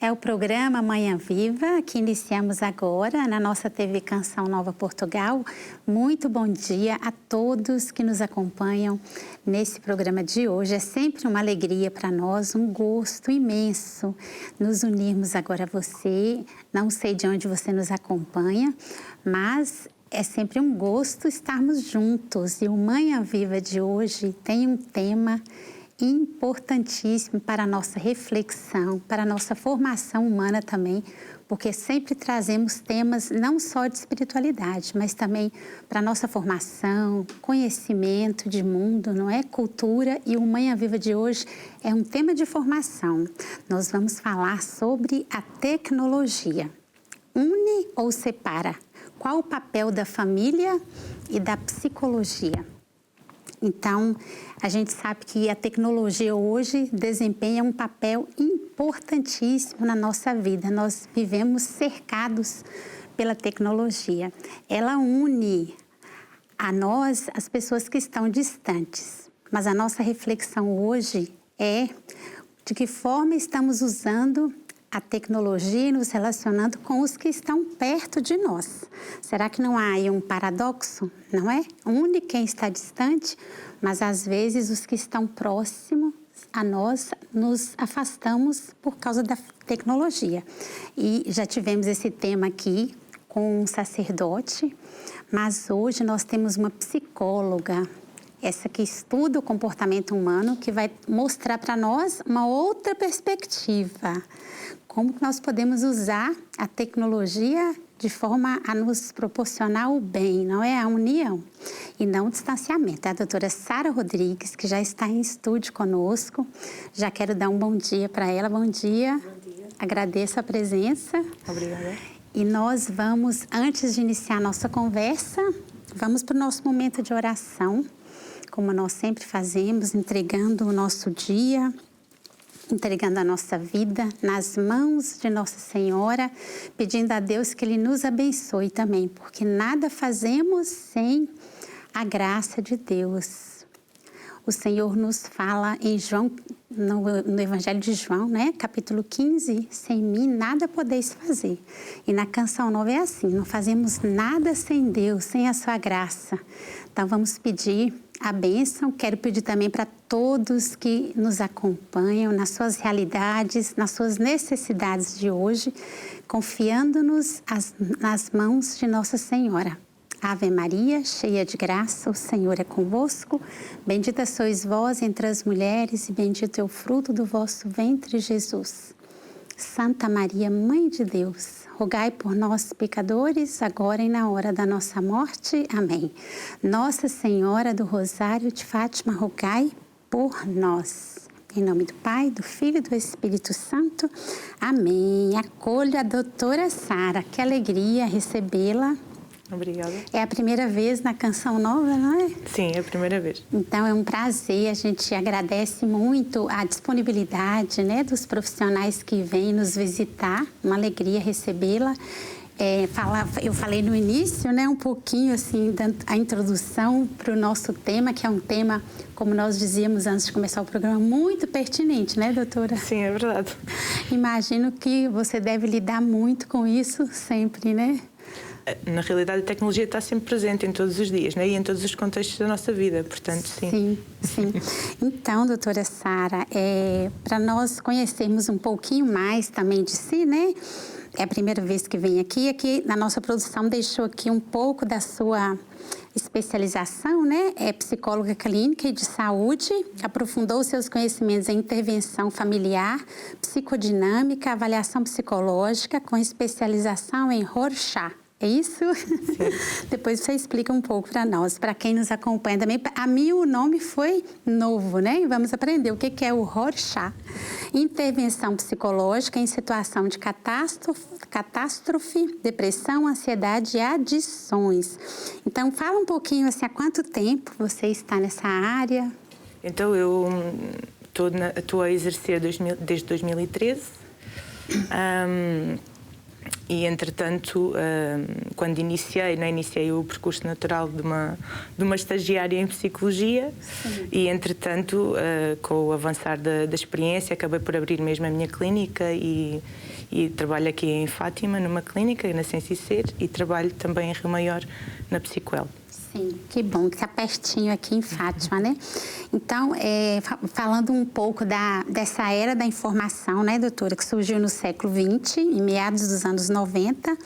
É o programa Manhã Viva, que iniciamos agora na nossa TV Canção Nova Portugal. Muito bom dia a todos que nos acompanham nesse programa de hoje. É sempre uma alegria para nós, um gosto imenso nos unirmos agora a você. Não sei de onde você nos acompanha, mas é sempre um gosto estarmos juntos. E o Manhã Viva de hoje tem um tema importantíssimo para a nossa reflexão, para a nossa formação humana também, porque sempre trazemos temas não só de espiritualidade, mas também para a nossa formação, conhecimento de mundo, não é? Cultura. E o Manhã Viva de hoje é um tema de formação. Nós vamos falar sobre a tecnologia. Une ou separa? Qual o papel da família e da psicologia? Então, a gente sabe que a tecnologia hoje desempenha um papel importantíssimo na nossa vida. Nós vivemos cercados pela tecnologia. Ela une a nós as pessoas que estão distantes. Mas a nossa reflexão hoje é de que forma estamos usando a tecnologia e nos relacionando com os que estão perto de nós. Será que não há aí um paradoxo, não é? Une quem está distante, mas às vezes os que estão próximos a nós nos afastamos por causa da tecnologia. E já tivemos esse tema aqui com um sacerdote, mas hoje nós temos uma psicóloga, essa que estuda o comportamento humano, que vai mostrar para nós uma outra perspectiva. Como que nós podemos usar a tecnologia de forma a nos proporcionar o bem, não é? A união e não o distanciamento. É a doutora Sara Rodrigues, que já está em estúdio conosco. Já quero dar um bom dia para ela. Bom dia. Bom dia. Agradeço a presença. Obrigada. E nós vamos, antes de iniciar a nossa conversa, vamos para o nosso momento de oração, como nós sempre fazemos, entregando o nosso dia, entregando a nossa vida nas mãos de Nossa Senhora, pedindo a Deus que Ele nos abençoe também, porque nada fazemos sem a graça de Deus. O Senhor nos fala em João, no Evangelho de João, né? Capítulo 15, sem mim nada podeis fazer. E na Canção Nova é assim, não fazemos nada sem Deus, sem a sua graça. Então vamos pedir a bênção. Quero pedir também para todos que nos acompanham nas suas realidades, nas suas necessidades de hoje, confiando-nos nas mãos de Nossa Senhora. Ave Maria, cheia de graça, o Senhor é convosco. Bendita sois vós entre as mulheres e bendito é o fruto do vosso ventre, Jesus. Santa Maria, Mãe de Deus, rogai por nós, pecadores, agora e na hora da nossa morte. Amém. Nossa Senhora do Rosário de Fátima, rogai por nós. Em nome do Pai, do Filho e do Espírito Santo. Amém. Acolho a doutora Sara. Que alegria recebê-la. Obrigada. É a primeira vez na Canção Nova, não é? Sim, é a primeira vez. Então é um prazer, a gente agradece muito a disponibilidade, né, dos profissionais que vêm nos visitar, uma alegria recebê-la. Eu falei no início, né, um pouquinho assim, a introdução para o nosso tema, que é um tema, como nós dizíamos antes de começar o programa, muito pertinente, né, doutora? Sim, é verdade. Imagino que você deve lidar muito com isso sempre, né? Na realidade, a tecnologia está sempre presente em todos os dias, né? E em todos os contextos da nossa vida, portanto, sim. Sim. Então, doutora Sara, para nós conhecermos um pouquinho mais também de si, né? É a primeira vez que vem aqui. Aqui na nossa produção deixou aqui um pouco da sua especialização, né? É psicóloga clínica e de saúde, aprofundou seus conhecimentos em intervenção familiar, psicodinâmica, avaliação psicológica, com especialização em Rorschach. É isso? Sim. Depois você explica um pouco para nós, para quem nos acompanha também. A mim o nome foi novo, né? E vamos aprender o que é o Rorschach. Intervenção psicológica em situação de catástrofe, depressão, ansiedade e adições. Então, fala um pouquinho assim, há quanto tempo você está nessa área? Então, eu estou a exercer desde 2013. entretanto, quando iniciei o percurso natural de uma estagiária em Psicologia. Sim. E, entretanto, com o avançar da experiência, acabei por abrir mesmo a minha clínica e trabalho aqui em Fátima, numa clínica, na Sensicer, e trabalho também em Rio Maior, na Psicoel. Sim, que bom que está pertinho aqui em Fátima, né? Então, falando um pouco dessa era da informação, né, doutora, que surgiu no século XX, em meados dos anos 90,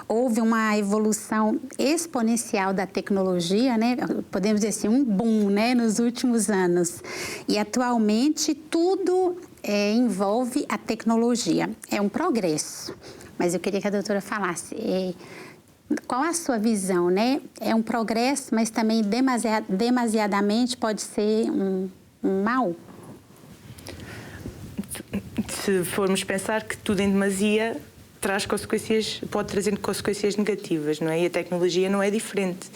houve uma evolução exponencial da tecnologia, né? Podemos dizer assim, um boom, né, nos últimos anos. E atualmente tudo envolve a tecnologia. É um progresso. Mas eu queria que a doutora falasse. Qual a sua visão, né? É um progresso, mas também demasiadamente pode ser um mal? Se formos pensar que tudo em demasia pode trazer consequências negativas, não é? E a tecnologia não é diferente.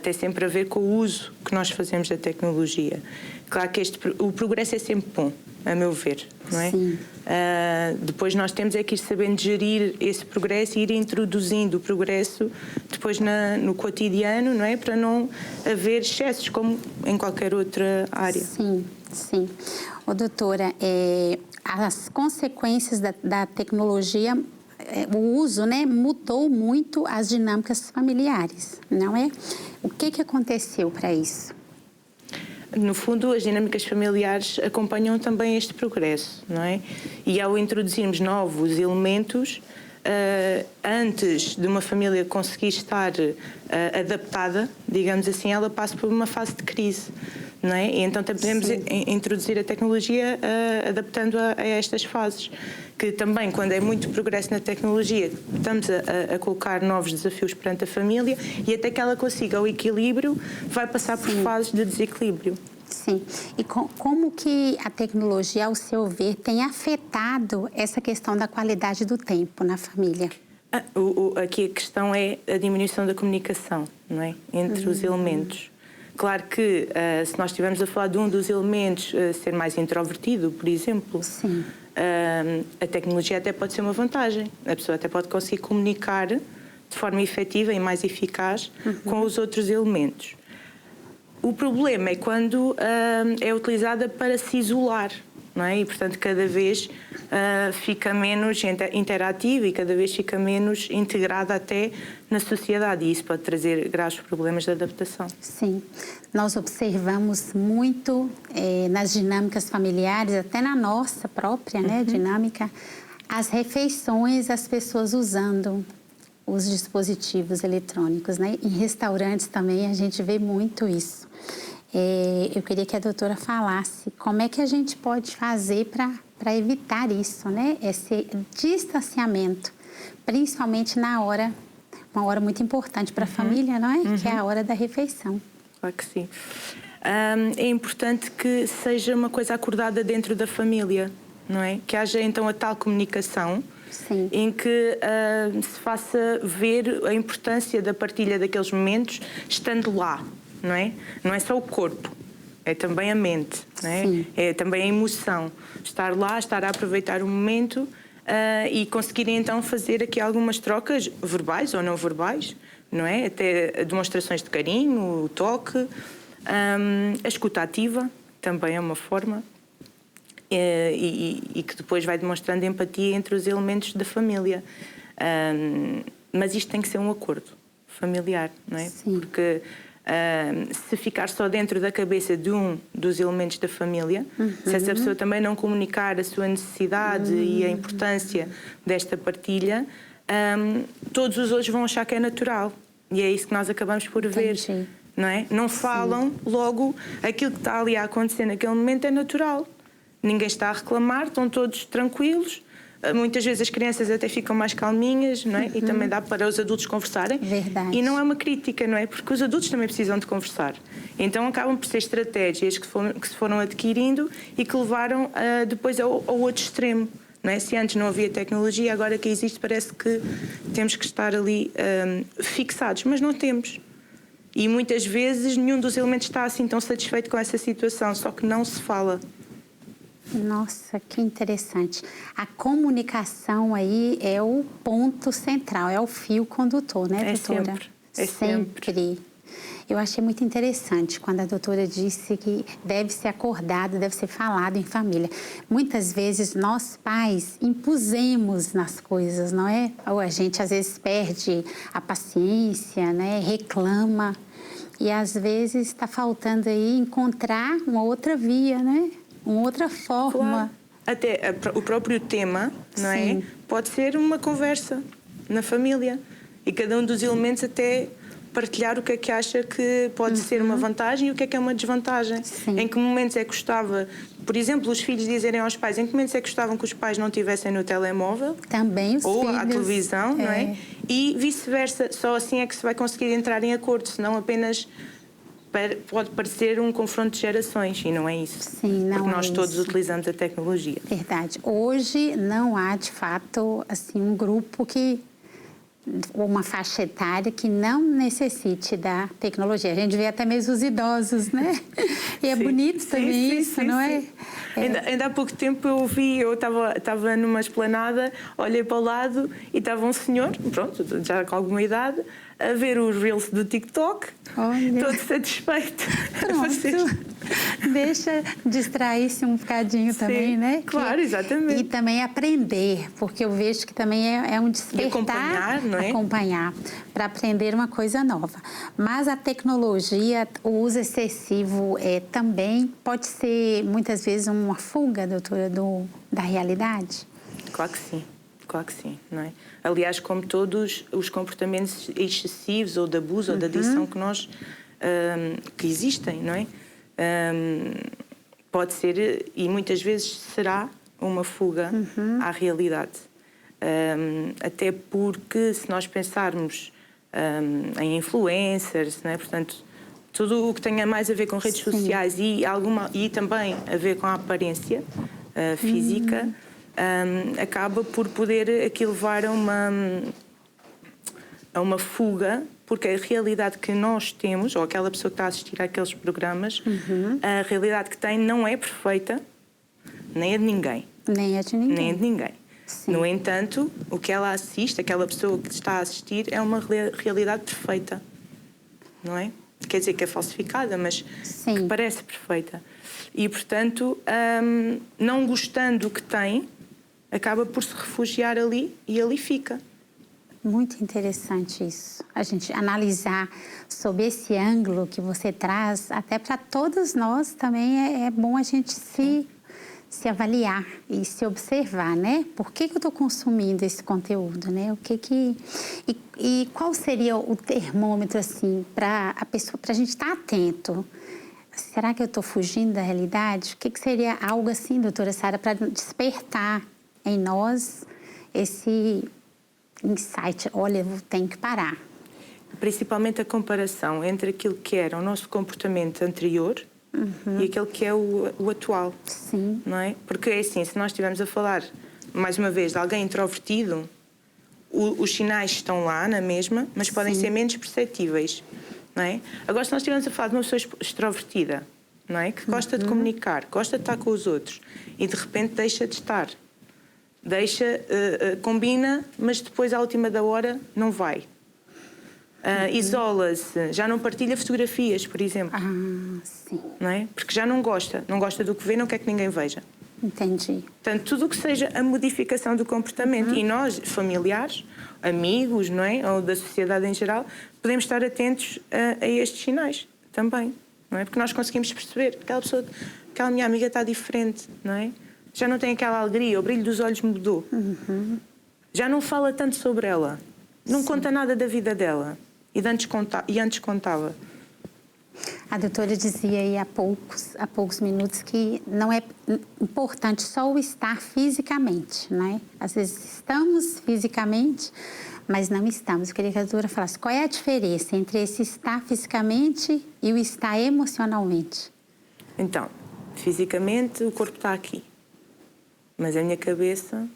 Tem sempre a ver com o uso que nós fazemos da tecnologia. Claro que o progresso é sempre bom, a meu ver, não é? Sim. Depois nós temos que ir sabendo gerir esse progresso e ir introduzindo o progresso depois no cotidiano, não é? Para não haver excessos como em qualquer outra área. Sim, sim. Doutora, as consequências da tecnologia, o uso, né, mudou muito as dinâmicas familiares, não é? O que aconteceu para isso? No fundo, as dinâmicas familiares acompanham também este progresso, não é? E ao introduzirmos novos elementos, antes de uma família conseguir estar adaptada, digamos assim, ela passa por uma fase de crise, não é? E então podemos introduzir a tecnologia adaptando a estas fases, que também, quando é muito progresso na tecnologia, estamos a colocar novos desafios perante a família e até que ela consiga o equilíbrio, vai passar por fases de desequilíbrio. Sim. E como que a tecnologia, ao seu ver, tem afetado essa questão da qualidade do tempo na família? Aqui a questão é a diminuição da comunicação, não é? Entre os elementos. Claro que se nós estivermos a falar de um dos elementos ser mais introvertido, por exemplo, a tecnologia até pode ser uma vantagem. A pessoa até pode conseguir comunicar de forma efetiva e mais eficaz com os outros elementos. O problema é quando é utilizada para se isolar, não é? E, portanto, cada vez fica menos interativa e cada vez fica menos integrada até na sociedade. E isso pode trazer graves problemas de adaptação. Sim. Nós observamos muito nas dinâmicas familiares, até na nossa própria dinâmica, as refeições, as pessoas usando os dispositivos eletrônicos, né? Em restaurantes também a gente vê muito isso. Eu queria que a doutora falasse como é que a gente pode fazer para evitar isso, né? Esse distanciamento, principalmente na hora, uma hora muito importante para a família, não é? Que é a hora da refeição. Claro que sim. É importante que seja uma coisa acordada dentro da família, não é? Que haja então a tal comunicação. Sim. Em que se faça ver a importância da partilha daqueles momentos estando lá, não é? Não é só o corpo, é também a mente, não é? Sim. É também a emoção. Estar lá, estar a aproveitar o momento e conseguirem então fazer aqui algumas trocas verbais ou não verbais, não é? Até demonstrações de carinho, o toque, a escuta ativa também é uma forma. E que depois vai demonstrando empatia entre os elementos da família. Mas isto tem que ser um acordo familiar, não é? Sim. Porque se ficar só dentro da cabeça de um dos elementos da família, se essa pessoa também não comunicar a sua necessidade e a importância desta partilha, todos os outros vão achar que é natural. E é isso que nós acabamos por ver. Não é? Não falam, logo, aquilo que está ali a acontecer naquele momento é natural. Ninguém está a reclamar, estão todos tranquilos. Muitas vezes as crianças até ficam mais calminhas, não é? E também dá para os adultos conversarem. Verdade. E não é uma crítica, não é? Porque os adultos também precisam de conversar. Então acabam por ser estratégias que se foram adquirindo e que levaram depois ao outro extremo. Não é? Se antes não havia tecnologia, agora que existe parece que temos que estar ali fixados, mas não temos. E muitas vezes nenhum dos elementos está assim tão satisfeito com essa situação, só que não se fala. Nossa, que interessante. A comunicação aí é o ponto central, é o fio condutor, né, doutora? Sempre. Eu achei muito interessante quando a doutora disse que deve ser acordado, deve ser falado em família. Muitas vezes nós pais impusemos nas coisas, não é? Ou a gente às vezes perde a paciência, né? Reclama. E às vezes está faltando aí encontrar uma outra via, né? Uma outra forma. Claro. Até o próprio tema, não é? Pode ser uma conversa na família. E cada um dos elementos até partilhar o que é que acha que pode ser uma vantagem e o que é uma desvantagem. Sim. Em que momentos é que gostava, por exemplo, os filhos dizerem aos pais, em que momentos é que gostavam que os pais não estivessem no telemóvel? Também os ou filhos. à televisão, não é? E vice-versa. Só assim é que se vai conseguir entrar em acordo, senão apenas pode parecer um confronto de gerações e não é isso. Sim, não porque nós é todos isso. utilizamos a tecnologia. Verdade. Hoje não há, de fato, assim, um grupo ou uma faixa etária que não necessite da tecnologia. A gente vê até mesmo os idosos, né? E é bonito também isso, não é? Ainda há pouco tempo eu estava numa esplanada, olhei para o lado e estava um senhor, pronto, já com alguma idade, a ver os reels do TikTok, todo satisfeito. Pronto. Deixa distrair-se um bocadinho também, né? Claro, exatamente. E também aprender, porque eu vejo que também é um despertar. E acompanhar, não é? Acompanhar, para aprender uma coisa nova. Mas a tecnologia, o uso excessivo também pode ser, muitas vezes, uma fuga, doutora, da realidade? Claro que sim, não é? Aliás, como todos os comportamentos excessivos ou de abuso ou de adição que existem, não é? Pode ser, e muitas vezes será, uma fuga à realidade. Até porque, se nós pensarmos em influencers, não é? Portanto, tudo o que tenha mais a ver com redes sociais e também a ver com a aparência física, acaba por poder aqui levar a uma fuga, porque a realidade que nós temos, ou aquela pessoa que está a assistir àqueles programas, a realidade que tem não é perfeita, nem é de ninguém. Nem é de ninguém. Nem é de ninguém. Sim. No entanto, o que ela assiste, aquela pessoa que está a assistir, é uma realidade perfeita, não é? Quer dizer que é falsificada, mas que parece perfeita. E, portanto, não gostando do que tem, acaba por se refugiar ali e ali fica. Muito interessante isso. A gente analisar sob esse ângulo que você traz, até para todos nós também é bom a gente se avaliar e se observar, né? Por que eu estou consumindo esse conteúdo, né? E qual seria o termômetro, assim, para a gente estar atento? Será que eu estou fugindo da realidade? O que seria algo assim, doutora Sara, para despertar em nós esse insight? Olha, eu tenho que parar. Principalmente a comparação entre aquilo que era o nosso comportamento anterior e aquele que é o atual. Sim. Não é? Porque é assim, se nós estivermos a falar, mais uma vez, de alguém introvertido, os sinais estão lá na mesma, mas podem ser menos perceptíveis. Não é? Agora, se nós estivermos a falar de uma pessoa extrovertida, não é? Que gosta de comunicar, gosta de estar com os outros e de repente deixa de estar. Combina, mas depois à última da hora não vai. Isola-se, já não partilha fotografias, por exemplo. Sim. Não é? Porque já não gosta do que vê, não quer que ninguém veja. Entendi. Portanto, tudo o que seja a modificação do comportamento e nós, familiares, amigos, não é? Ou da sociedade em geral, podemos estar atentos a estes sinais também, não é? Porque nós conseguimos perceber que aquela minha amiga está diferente, não é? Já não tem aquela alegria, o brilho dos olhos mudou. Já não fala tanto sobre ela, não conta nada da vida dela. E antes contava. A doutora dizia aí há poucos minutos que não é importante só o estar fisicamente, né? Às vezes estamos fisicamente, mas não estamos. Eu queria que a doutora falasse qual é a diferença entre esse estar fisicamente e o estar emocionalmente. Então, fisicamente o corpo está aqui, mas a minha cabeça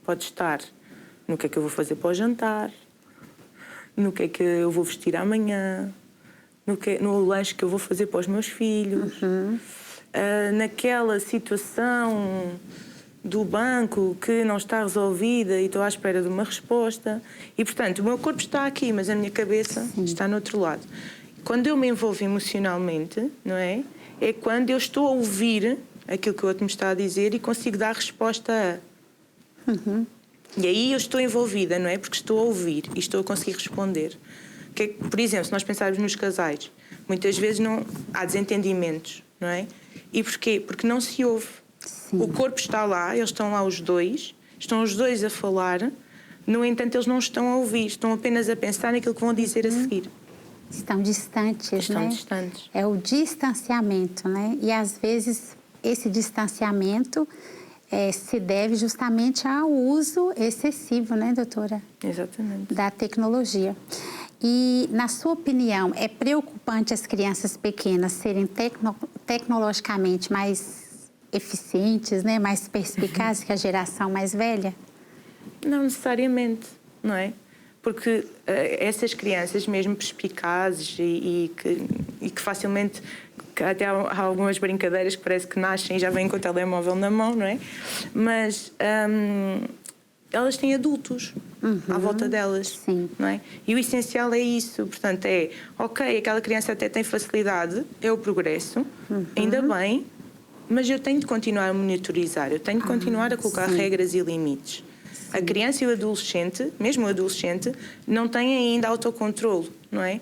pode estar no que é que eu vou fazer para o jantar, no que é que eu vou vestir amanhã, no lanche que eu vou fazer para os meus filhos. naquela situação do banco que não está resolvida e estou à espera de uma resposta. E, portanto, o meu corpo está aqui, mas a minha cabeça está no outro lado. Quando eu me envolvo emocionalmente, não é? É quando eu estou a ouvir aquilo que o outro me está a dizer e consigo dar resposta a. E aí eu estou envolvida, não é? Porque estou a ouvir e estou a conseguir responder. Por exemplo, se nós pensarmos nos casais, muitas vezes não há desentendimentos, não é? E porquê? Porque não se ouve. Sim. O corpo está lá, eles estão lá os dois, estão os dois a falar, no entanto eles não estão a ouvir, estão apenas a pensar naquilo que vão dizer a seguir. Estão distantes, estão né? Distantes. É o distanciamento, né? E às vezes esse distanciamento se deve justamente ao uso excessivo, né, doutora? Exatamente. Da tecnologia. E, na sua opinião, é preocupante as crianças pequenas serem tecnologicamente mais eficientes, né, mais perspicazes que a geração mais velha? Não necessariamente, não é? Porque essas crianças mesmo perspicazes e que facilmente, até há algumas brincadeiras que parece que nascem e já vêm com o telemóvel na mão, não é? Mas elas têm adultos à volta delas, sim. Não é? E o essencial é isso, portanto ok, aquela criança até tem facilidade, é o progresso, ainda bem, mas eu tenho de continuar a monitorizar, eu tenho de continuar a colocar regras e limites. Sim. A criança e o adolescente, mesmo o adolescente, não têm ainda autocontrole, não é?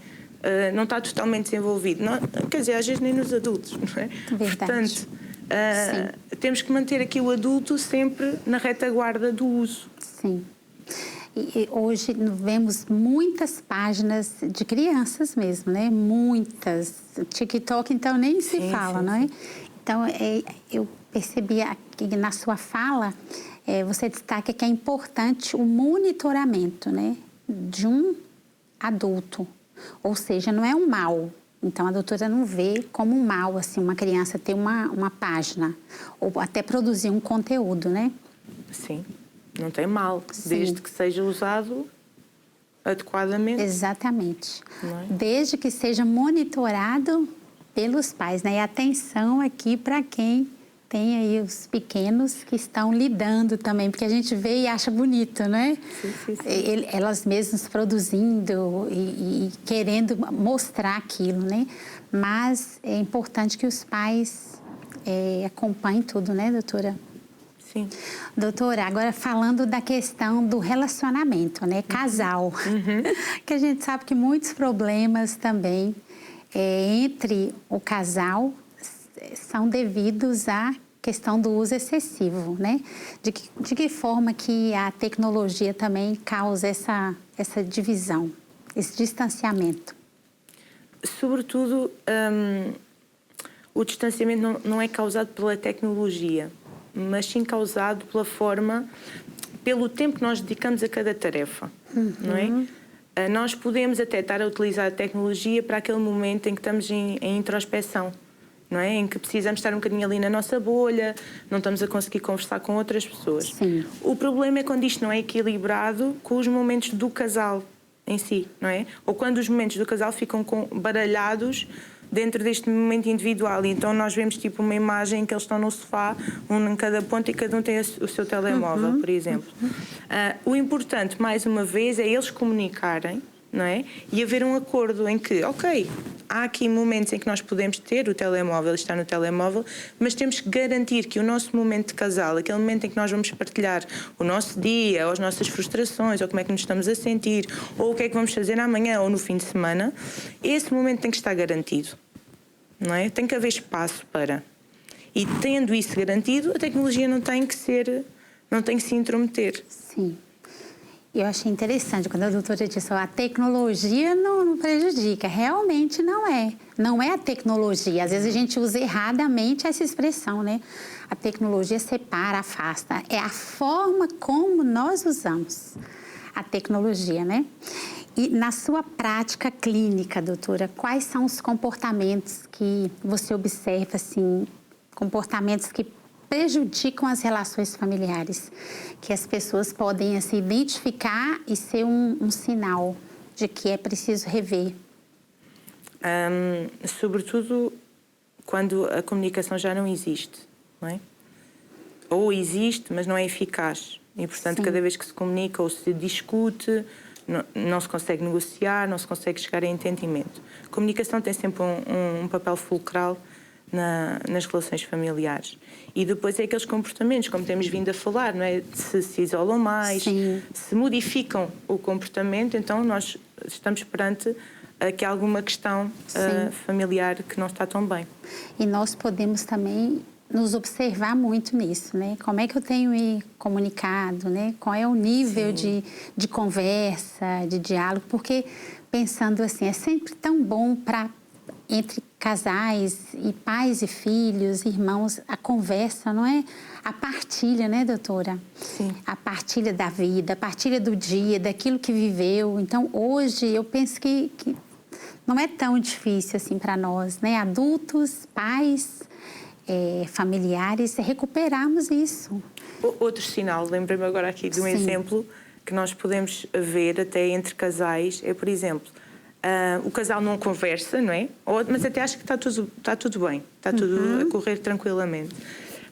Não está totalmente desenvolvido. Não, quer dizer, às vezes nem nos adultos, não é? Verdade. Portanto, temos que manter aqui o adulto sempre na retaguarda do uso. Sim. E hoje vemos muitas páginas de crianças mesmo, né? Muitas. TikTok, então, nem se fala, não é? Então, eu percebi aqui na sua fala, você destaca que é importante o monitoramento, né? De um adulto. Ou seja, não é um mal. Então, a doutora não vê como um mal, assim, uma criança ter uma página. Ou até produzir um conteúdo, né? Sim. Não tem mal, desde que seja usado adequadamente. Exatamente. Não é? Desde que seja monitorado pelos pais, né? E atenção aqui para quem tem aí os pequenos que estão lidando também, porque a gente vê e acha bonito, né? Sim. Elas mesmas produzindo e querendo mostrar aquilo, né? Mas é importante que os pais acompanhem tudo, né, doutora? Sim. Doutora, agora falando da questão do relacionamento, né? Casal. Que a gente sabe que muitos problemas também entre o casal são devidos à questão do uso excessivo, né? De que forma que a tecnologia também causa essa divisão, esse distanciamento? Sobretudo, o distanciamento não é causado pela tecnologia, mas sim causado pelo tempo que nós dedicamos a cada tarefa, não é? Nós podemos até estar a utilizar a tecnologia para aquele momento em que estamos em introspeção, não é? Em que precisamos estar um bocadinho ali na nossa bolha, não estamos a conseguir conversar com outras pessoas. Sim. O problema é quando isto não é equilibrado com os momentos do casal em si, não é? Ou quando os momentos do casal ficam baralhados dentro deste momento individual. E então nós vemos tipo uma imagem em que eles estão no sofá, um em cada ponto e cada um tem o seu telemóvel, por exemplo. O importante, mais uma vez, é eles comunicarem, não é? E haver um acordo em que, ok, há aqui momentos em que nós podemos ter o telemóvel, estar no telemóvel, mas temos que garantir que o nosso momento de casal, aquele momento em que nós vamos partilhar o nosso dia, ou as nossas frustrações, ou como é que nos estamos a sentir, ou o que é que vamos fazer amanhã ou no fim de semana, esse momento tem que estar garantido, não é? Tem que haver espaço para. E tendo isso garantido, a tecnologia não tem que se intrometer. Sim. Eu achei interessante quando a doutora disse a tecnologia não prejudica. Realmente não é. Não é a tecnologia. Às vezes a gente usa erradamente essa expressão, né? A tecnologia separa, afasta. É a forma como nós usamos a tecnologia, né? E na sua prática clínica, doutora, quais são os comportamentos que você observa, assim, comportamentos que prejudicam as relações familiares, que as pessoas podem assim, identificar e ser um sinal de que é preciso rever? Sobretudo quando a comunicação já não existe, não é? Ou existe, mas não é eficaz. E, portanto, cada vez que se comunica ou se discute, não se consegue negociar, não se consegue chegar a entendimento. A comunicação tem sempre um papel fulcral nas relações familiares. E depois é aqueles comportamentos, como temos vindo a falar, não é? Se isolam mais, se modificam o comportamento, então nós estamos perante que há alguma questão familiar que não está tão bem. E nós podemos também nos observar muito nisso, né? Como é que eu tenho me comunicado, né? Qual é o nível de conversa, de diálogo? Porque, pensando assim, é sempre tão bom para entre casais e pais e filhos, irmãos, a conversa, não é? A partilha, né, doutora? Sim. A partilha da vida, a partilha do dia, daquilo que viveu. Então, hoje, eu penso que não é tão difícil assim para nós, né? Adultos, pais, familiares, recuperarmos isso. Outro sinal, lembrei-me agora aqui de um exemplo que nós podemos ver até entre casais, é, por exemplo, o casal não conversa, não é? Mas até acho que está tudo bem, está tudo a correr tranquilamente,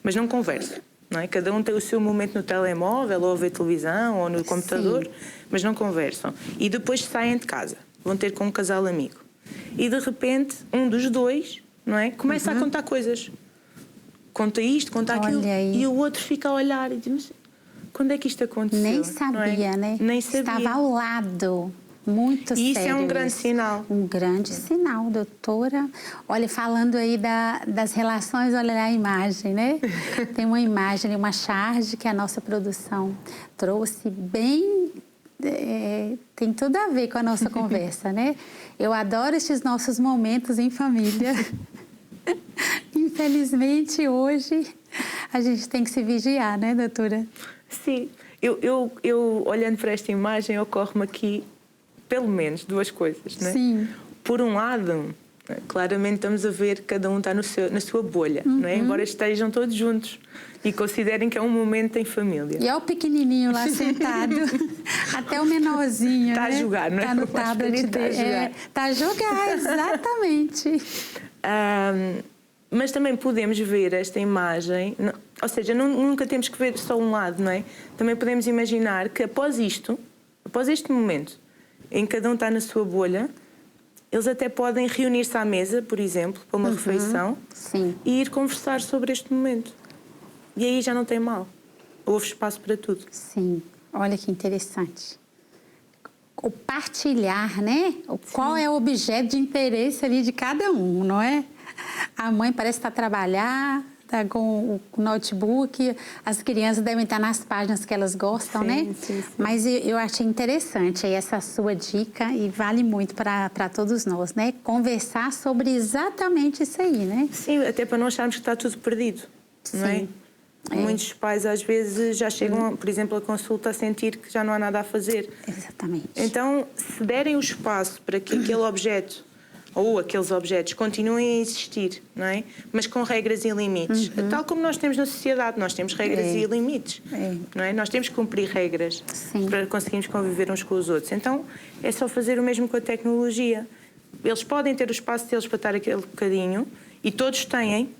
mas não conversa, não é? Cada um tem o seu momento no telemóvel, ou a ver televisão, ou no computador, mas não conversam. E depois saem de casa, vão ter com um casal amigo. E de repente, um dos dois, não é? Começa a contar coisas. Conta isto, conta aquilo, e o outro fica a olhar e diz: quando é que isto aconteceu? Nem sabia, né? Nem sabia. Estava ao lado. Muito sério. E isso é um grande sinal. Um grande sinal, doutora. Olha, falando aí das relações, olha lá a imagem, né? Tem uma imagem, uma charge que a nossa produção trouxe bem... tem tudo a ver com a nossa conversa, né? Eu adoro estes nossos momentos em família. Infelizmente, hoje, a gente tem que se vigiar, né, doutora? Sim. Eu olhando para esta imagem, ocorre-me aqui pelo menos duas coisas, não é? Sim. Por um lado, claramente estamos a ver que cada um está na sua bolha, não é? Embora estejam todos juntos e considerem que é um momento em família. E é o pequenininho lá sentado, até o menorzinho, está, né? A jogar, não é? Está no tablet. Está a jogar. Está a jogar, exatamente. Mas também podemos ver esta imagem, ou seja, nunca temos que ver só um lado, não é? Também podemos imaginar que após este momento, em que cada um está na sua bolha, eles até podem reunir-se à mesa, por exemplo, para uma refeição, e ir conversar sobre este momento. E aí já não tem mal. Houve espaço para tudo. Sim. Olha que interessante. O partilhar, né? Qual é o objeto de interesse ali de cada um, não é? A mãe parece estar a trabalhar, está com o notebook, as crianças devem estar nas páginas que elas gostam, né? Sim. Mas eu achei interessante essa sua dica e vale muito para todos nós, né? Conversar sobre exatamente isso aí, né? Sim, até para não acharmos que está tudo perdido, não é? Muitos pais às vezes já chegam, por exemplo, a consulta a sentir que já não há nada a fazer. Exatamente. Então, se derem o espaço para que aquele objeto ou aqueles objetos continuem a existir, não é? Mas com regras e limites. Tal como nós temos na sociedade, nós temos regras e limites, não é? Nós temos que cumprir regras para conseguirmos conviver uns com os outros. Então, é só fazer o mesmo com a tecnologia. Eles podem ter o espaço deles para estar aquele bocadinho, e todos têm,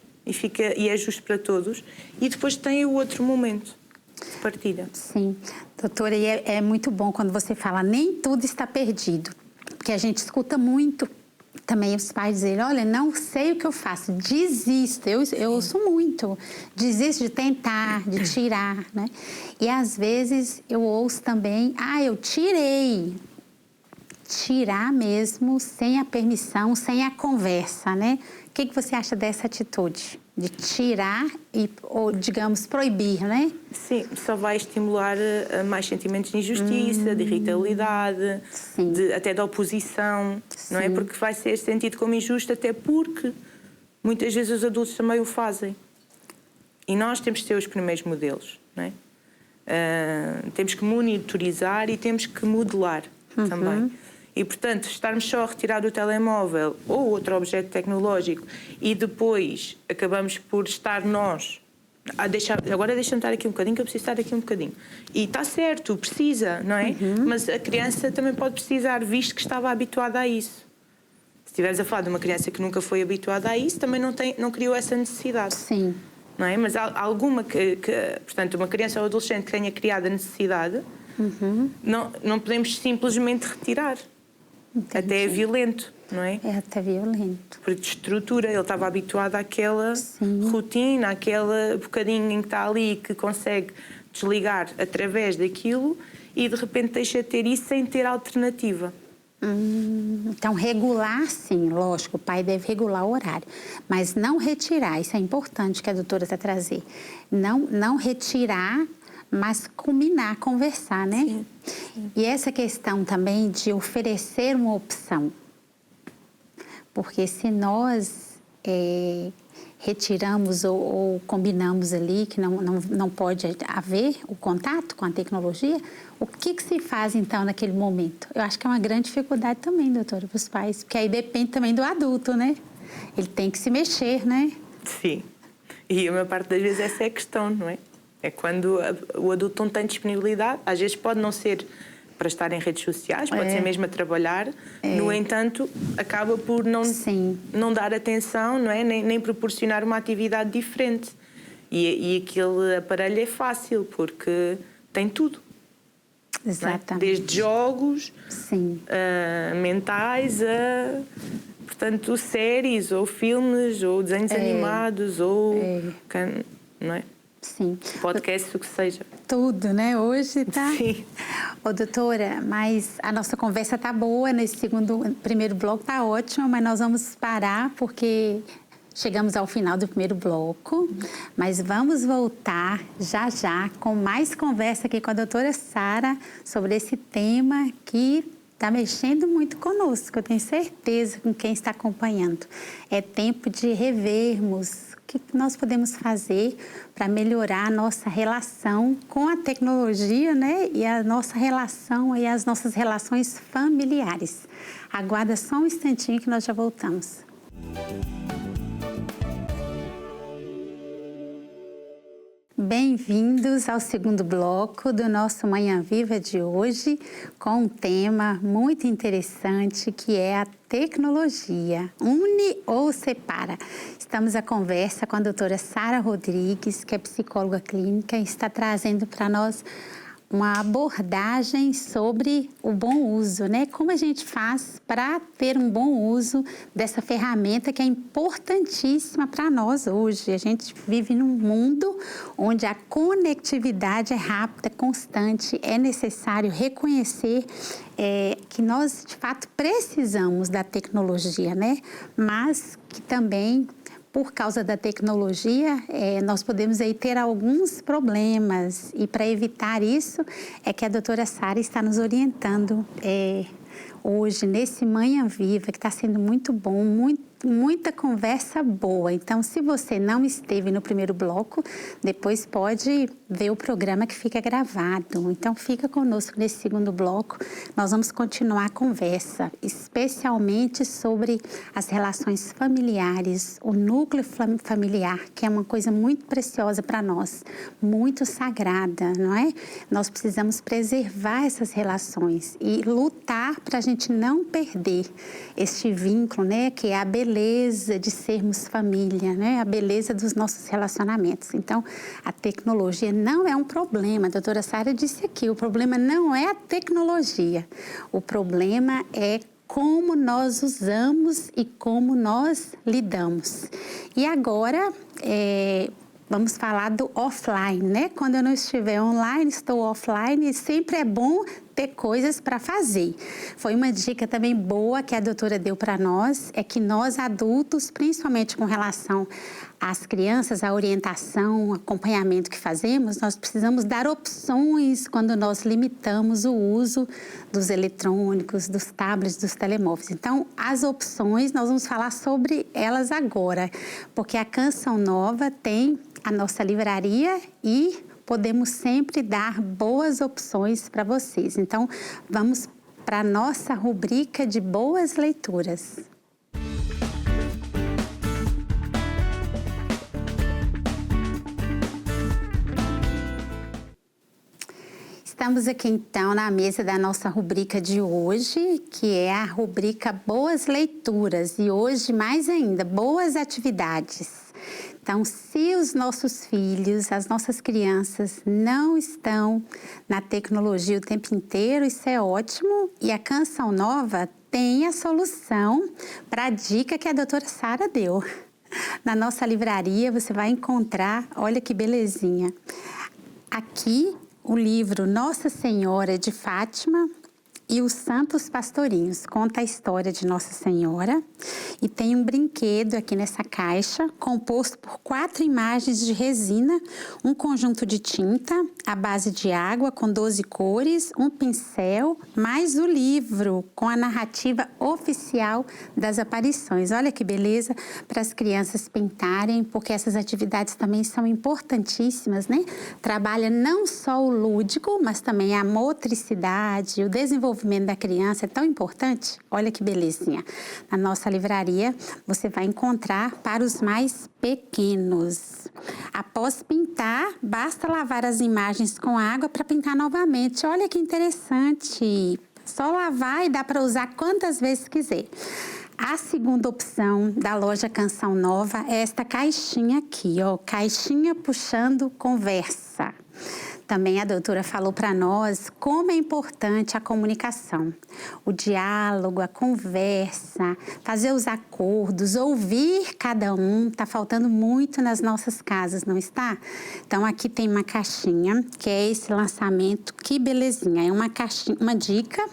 e é justo para todos, e depois tem o outro momento de partilha. Sim, doutora, e é muito bom quando você fala, nem tudo está perdido, porque a gente escuta muito também os pais dizerem, olha, não sei o que eu faço, desisto, eu ouço muito, desisto de tentar, de tirar, né? E às vezes eu ouço também, eu tirei. Tirar mesmo, sem a permissão, sem a conversa, né? O que você acha dessa atitude? De tirar ou, digamos, proibir, né? Sim, só vai estimular mais sentimentos de injustiça, de irritabilidade, até de oposição, não é? Porque vai ser sentido como injusto, até porque muitas vezes os adultos também o fazem. E nós temos que ser os primeiros modelos, não é? Temos que monitorizar e temos que modelar também. E, portanto, estarmos só a retirar do telemóvel ou outro objeto tecnológico e depois acabamos por estar nós a deixar... Agora deixa-me estar aqui um bocadinho, que eu preciso estar aqui um bocadinho. E está certo, precisa, não é? Mas a criança também pode precisar, visto que estava habituada a isso. estiveres a falar de uma criança que nunca foi habituada a isso, também não criou essa necessidade. Sim. Não é? Mas há alguma portanto, uma criança ou adolescente que tenha criado a necessidade, não podemos simplesmente retirar. Entendi. Até é violento, não é? É até violento. Porque destrutura, ele estava habituado àquela rotina, àquele bocadinho em que está ali, que consegue desligar através daquilo e de repente deixa de ter isso sem ter alternativa. Então, regular, sim, lógico, o pai deve regular o horário, mas não retirar, isso é importante que a doutora está trazendo. Não retirar, mas combinar, conversar, né? Sim. E essa questão também de oferecer uma opção, porque se nós retiramos ou combinamos ali que não pode haver o contato com a tecnologia, o que se faz então naquele momento? Eu acho que é uma grande dificuldade também, doutora, para os pais, porque aí depende também do adulto, né? Ele tem que se mexer, né? Sim. E a maior parte das vezes essa é a questão, não é? É quando o adulto não tem disponibilidade, às vezes pode não ser para estar em redes sociais, pode ser mesmo a trabalhar, no entanto, acaba por não dar atenção, não é? Nem proporcionar uma atividade diferente. E aquele aparelho é fácil, porque tem tudo. Exatamente. É? Desde jogos mentais a, portanto, séries ou filmes ou desenhos animados ou não é? Sim. Podcast, o que seja. Tudo, né? Hoje tá. Sim. Ô, doutora, mas a nossa conversa tá boa nesse primeiro bloco, tá ótimo, mas nós vamos parar porque chegamos ao final do primeiro bloco, mas vamos voltar já com mais conversa aqui com a doutora Sara sobre esse tema que está mexendo muito conosco, eu tenho certeza, com quem está acompanhando. É tempo de revermos o que nós podemos fazer para melhorar a nossa relação com a tecnologia, né? E a nossa relação e as nossas relações familiares. Aguarda só um instantinho que nós já voltamos. Bem-vindos ao segundo bloco do nosso Manhã Viva de hoje, com um tema muito interessante que é a tecnologia. Une ou separa? Estamos à conversa com a doutora Sara Rodrigues, que é psicóloga clínica e está trazendo para nós uma abordagem sobre o bom uso, né? Como a gente faz para ter um bom uso dessa ferramenta que é importantíssima para nós hoje. A gente vive num mundo onde a conectividade é rápida, constante, é necessário reconhecer que nós, de fato, precisamos da tecnologia, né? Mas que também, por causa da tecnologia, nós podemos aí ter alguns problemas e para evitar isso é que a doutora Sara está nos orientando hoje nesse Manhã Viva, que está sendo muito bom, muita conversa boa. Então, se você não esteve no primeiro bloco, depois pode ver o programa que fica gravado. Então, fica conosco nesse segundo bloco. Nós vamos continuar a conversa, especialmente sobre as relações familiares, o núcleo familiar, que é uma coisa muito preciosa para nós, muito sagrada, não é? Nós precisamos preservar essas relações e lutar para a gente não perder este vínculo, né? Que é a beleza de sermos família, né? A beleza dos nossos relacionamentos. Então, a tecnologia não é um problema. A doutora Sara disse aqui, o problema não é a tecnologia. O problema é como nós usamos e como nós lidamos. E agora, vamos falar do offline, né? Quando eu não estiver online, estou offline, e sempre é bom ter coisas para fazer. Foi uma dica também boa que a doutora deu para nós, é que nós adultos, principalmente com relação às crianças, a orientação, o acompanhamento que fazemos, nós precisamos dar opções quando nós limitamos o uso dos eletrônicos, dos tablets, dos telemóveis. Então, as opções, nós vamos falar sobre elas agora, porque a Canção Nova tem a nossa livraria e podemos sempre dar boas opções para vocês. Então, vamos para a nossa rubrica de boas leituras. Estamos aqui então na mesa da nossa rubrica de hoje, que é a rubrica Boas Leituras, e hoje mais ainda, Boas Atividades. Então, se os nossos filhos, as nossas crianças não estão na tecnologia o tempo inteiro, isso é ótimo, e a Canção Nova tem a solução para a dica que a doutora Sara deu. Na nossa livraria você vai encontrar, olha que belezinha, aqui o livro Nossa Senhora de Fátima e os Santos Pastorinhos. Conta a história de Nossa Senhora e tem um brinquedo aqui nessa caixa, composto por 4 imagens de resina, um conjunto de tinta, a base de água com 12 cores, um pincel, mais o livro com a narrativa oficial das aparições. Olha que beleza para as crianças pintarem, porque essas atividades também são importantíssimas, né? Trabalha não só o lúdico, mas também a motricidade, o desenvolvimento da criança é tão importante. Olha que belezinha. Na nossa livraria você vai encontrar para os mais pequenos. Após pintar, basta lavar as imagens com água para pintar novamente. Olha que interessante. Só lavar e dá para usar quantas vezes quiser. A segunda opção da loja Canção Nova é esta caixinha aqui, ó, caixinha puxando conversa. Também a doutora falou para nós como é importante a comunicação, o diálogo, a conversa, fazer os acordos, ouvir cada um. Está faltando muito nas nossas casas, não está? Então aqui tem uma caixinha, que é esse lançamento, que belezinha. É uma caixinha, uma dica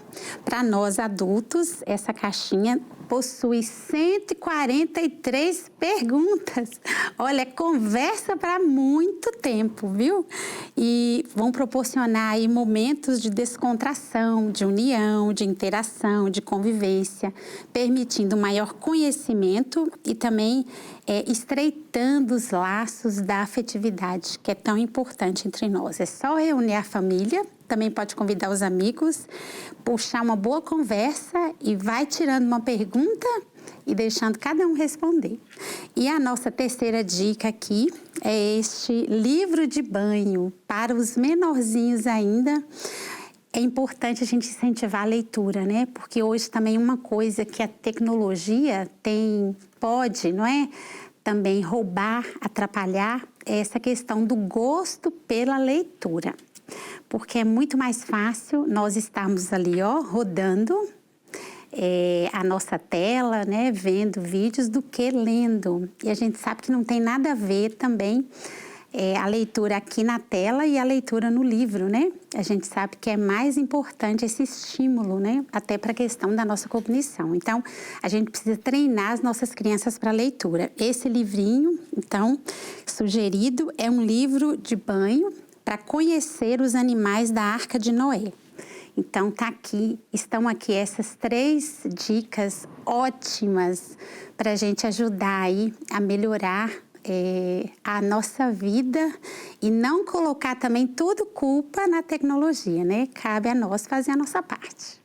para nós adultos. Essa caixinha possui 143 perguntas. Olha, conversa para muito tempo, viu? E vão proporcionar aí momentos de descontração, de união, de interação, de convivência, permitindo maior conhecimento e também estreitando os laços da afetividade, que é tão importante entre nós. É só reunir a família, também pode convidar os amigos, puxar uma boa conversa e vai tirando uma pergunta e deixando cada um responder. E a nossa terceira dica aqui é este livro de banho para os menorzinhos ainda. É importante a gente incentivar a leitura, né? Porque hoje também uma coisa que a tecnologia pode, não é? Também roubar, atrapalhar, é essa questão do gosto pela leitura. Porque é muito mais fácil nós estarmos ali, ó, rodando a nossa tela, né, vendo vídeos, do que lendo. E a gente sabe que não tem nada a ver também a leitura aqui na tela e a leitura no livro, né? A gente sabe que é mais importante esse estímulo, né? Até para a questão da nossa cognição. Então, a gente precisa treinar as nossas crianças para a leitura. Esse livrinho, então, sugerido, é um livro de banho para conhecer os animais da Arca de Noé. Então, estão aqui essas 3 dicas ótimas para a gente ajudar aí a melhorar a nossa vida e não colocar também tudo culpa na tecnologia, né? Cabe a nós fazer a nossa parte.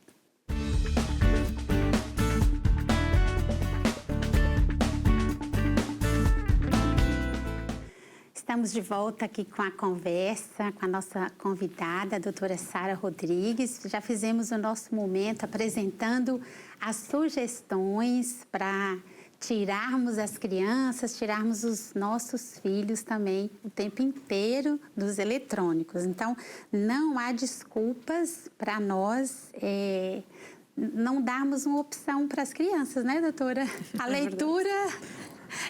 Estamos de volta aqui com a conversa com a nossa convidada, a doutora Sara Rodrigues. Já fizemos o nosso momento apresentando as sugestões para tirarmos as crianças, tirarmos os nossos filhos também o tempo inteiro dos eletrônicos. Então, não há desculpas para nós não darmos uma opção para as crianças, né, doutora? A leitura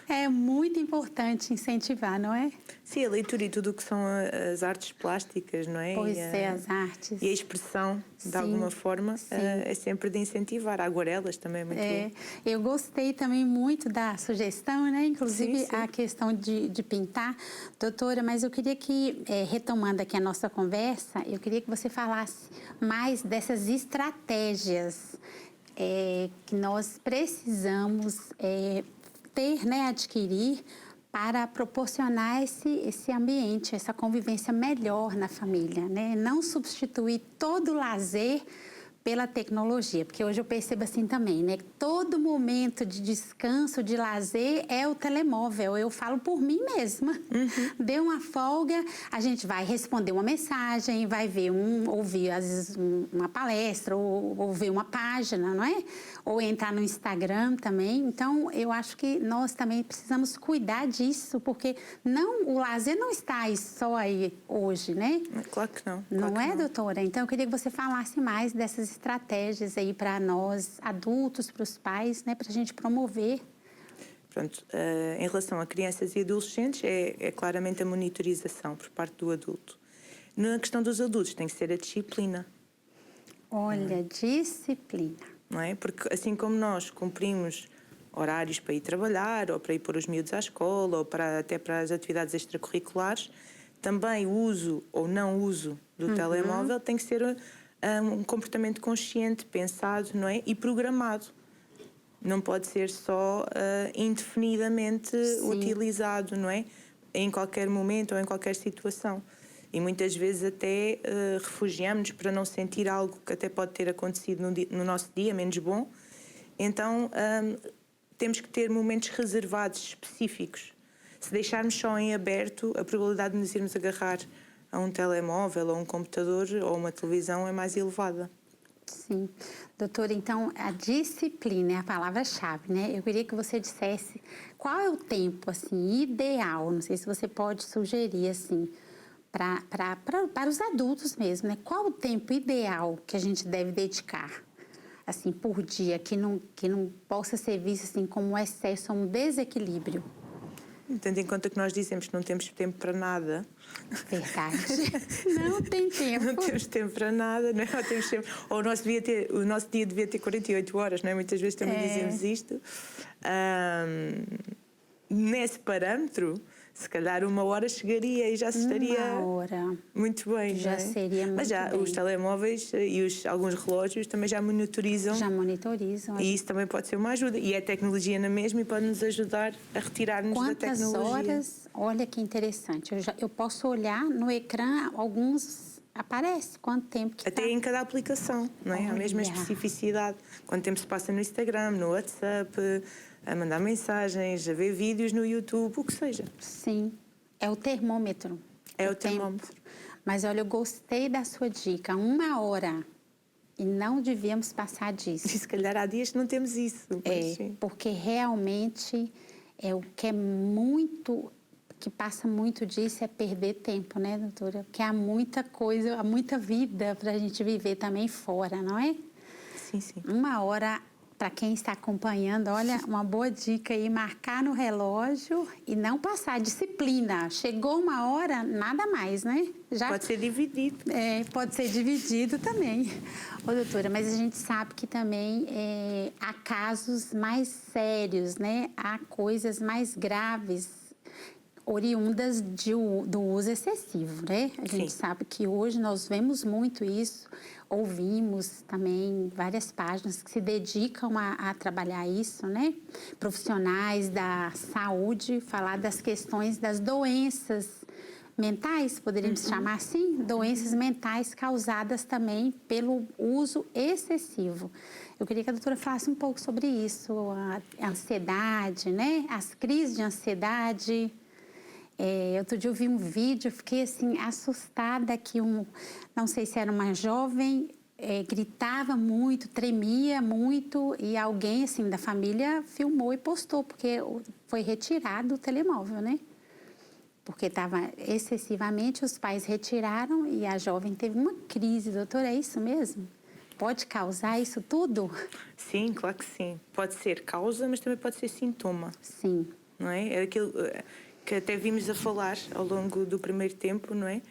é muito importante incentivar, não é? Sim, a leitura e tudo o que são as artes plásticas, não é? Pois as artes. E a expressão, de alguma forma, é sempre de incentivar. Aguarelas também é muito bom. Eu gostei também muito da sugestão, né? Inclusive a questão de pintar. Doutora, mas eu queria que, retomando aqui a nossa conversa, eu queria que você falasse mais dessas estratégias que nós precisamos ter, né, adquirir para proporcionar esse ambiente, essa convivência melhor na família, né? Não substituir todo o lazer pela tecnologia, porque hoje eu percebo assim também, né? Todo momento de descanso, de lazer é o telemóvel. Eu falo por mim mesma. Deu uma folga, a gente vai responder uma mensagem, vai ver ouvir às vezes uma palestra ou ver uma página, não é? Ou entrar no Instagram também. Então, eu acho que nós também precisamos cuidar disso, porque o lazer não está aí só aí hoje, né? Claro que não. Não claro é, que doutora? Então, eu queria que você falasse mais dessas estratégias aí para nós, adultos, para os pais, né? Para a gente promover. Pronto, em relação a crianças e adolescentes, é claramente a monitorização por parte do adulto. Na questão dos adultos, tem que ser a disciplina. Olha, disciplina. Não é? Porque assim como nós cumprimos horários para ir trabalhar, ou para ir pôr os miúdos à escola, ou até para as atividades extracurriculares, também o uso ou não uso do telemóvel tem que ser um comportamento consciente, pensado, não é? E programado. Não pode ser só indefinidamente utilizado, não é? Em qualquer momento ou em qualquer situação. E muitas vezes até refugiamos-nos para não sentir algo que até pode ter acontecido no nosso dia, menos bom. Então, temos que ter momentos reservados, específicos. Se deixarmos só em aberto, a probabilidade de nos irmos agarrar a um telemóvel, ou um computador, ou uma televisão é mais elevada. Sim. Doutora, então, a disciplina é a palavra-chave, né? Eu queria que você dissesse qual é o tempo, assim, ideal, não sei se você pode sugerir, assim, para os adultos mesmo, né? Qual o tempo ideal que a gente deve dedicar, assim, por dia, que não possa ser visto, assim, como um excesso, um desequilíbrio? Tendo em conta que nós dizemos que não temos tempo para nada. Verdade. Não tem tempo. Não temos tempo para nada, não é? Ou o nosso dia devia ter 48 horas, não é? Muitas vezes também dizemos isto. Nesse parâmetro, se calhar 1 hora chegaria e já se estaria 1 hora. muito bem. Já seria muito bem. Mas já os telemóveis e alguns relógios também já monitorizam. Já monitorizam. E isso também pode ser uma ajuda. E é tecnologia na mesma e pode nos ajudar a retirar-nos da tecnologia. Quantas horas? Olha que interessante. Eu posso olhar no ecrã, alguns aparece quanto tempo que até em cada aplicação, não é? A mesma especificidade. Quanto tempo se passa no Instagram, no WhatsApp, a mandar mensagens, a ver vídeos no YouTube, o que seja. Sim, é o termômetro. É o termômetro. Mas olha, eu gostei da sua dica, 1 hora. E não devíamos passar disso. E se calhar há dias que não temos isso. Porque realmente é o que é muito... que passa muito disso é perder tempo, né, doutora? Porque há muita coisa, há muita vida para a gente viver também fora, não é? Sim, sim. 1 hora, para quem está acompanhando, olha, uma boa dica aí, marcar no relógio e não passar, disciplina. Chegou 1 hora, nada mais, né? Pode ser dividido. Pode ser dividido também. Ô, doutora, mas a gente sabe que também há casos mais sérios, né? Há coisas mais graves oriundas do uso excessivo, né? A gente sabe que hoje nós vemos muito isso, ouvimos também várias páginas que se dedicam a trabalhar isso, né? Profissionais da saúde, falar das questões das doenças mentais, poderíamos chamar assim, doenças mentais causadas também pelo uso excessivo. Eu queria que a doutora falasse um pouco sobre isso, a ansiedade, né? As crises de ansiedade. Outro dia eu vi um vídeo, fiquei assim assustada que não sei se era uma jovem, gritava muito, tremia muito e alguém assim da família filmou e postou, porque foi retirado o telemóvel, né? Porque estava excessivamente, os pais retiraram e a jovem teve uma crise. Doutora, é isso mesmo? Pode causar isso tudo? Sim, claro que sim. Pode ser causa, mas também pode ser sintoma. Sim. Não é? É aquilo que até vimos a falar ao longo do primeiro tempo, não é?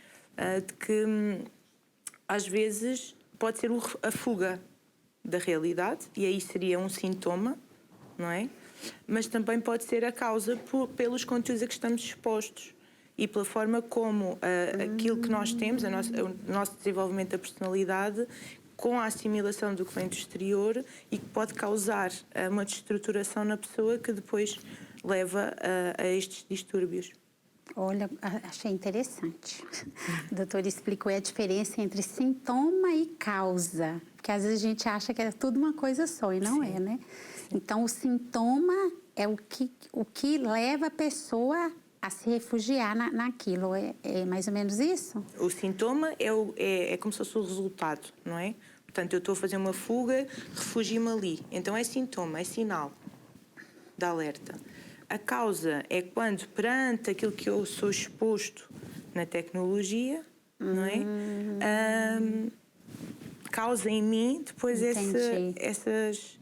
De que às vezes pode ser a fuga da realidade e aí seria um sintoma, não é? Mas também pode ser a causa pelos conteúdos a que estamos expostos e pela forma como aquilo que nós temos, o nosso desenvolvimento da personalidade, com a assimilação do que vem do exterior e que pode causar uma destruturação na pessoa que depois leva a estes distúrbios. Olha, achei interessante. A doutora explicou a diferença entre sintoma e causa, porque às vezes a gente acha que é tudo uma coisa só e não é, né? Então, o sintoma é o que leva a pessoa a se refugiar naquilo. É mais ou menos isso? O sintoma é como se fosse o resultado, não é? Portanto, eu estou a fazer uma fuga, refugio-me ali. Então é sintoma, é sinal de alerta. A causa é quando, perante aquilo que eu sou exposto na tecnologia, não é? Causa em mim depois essas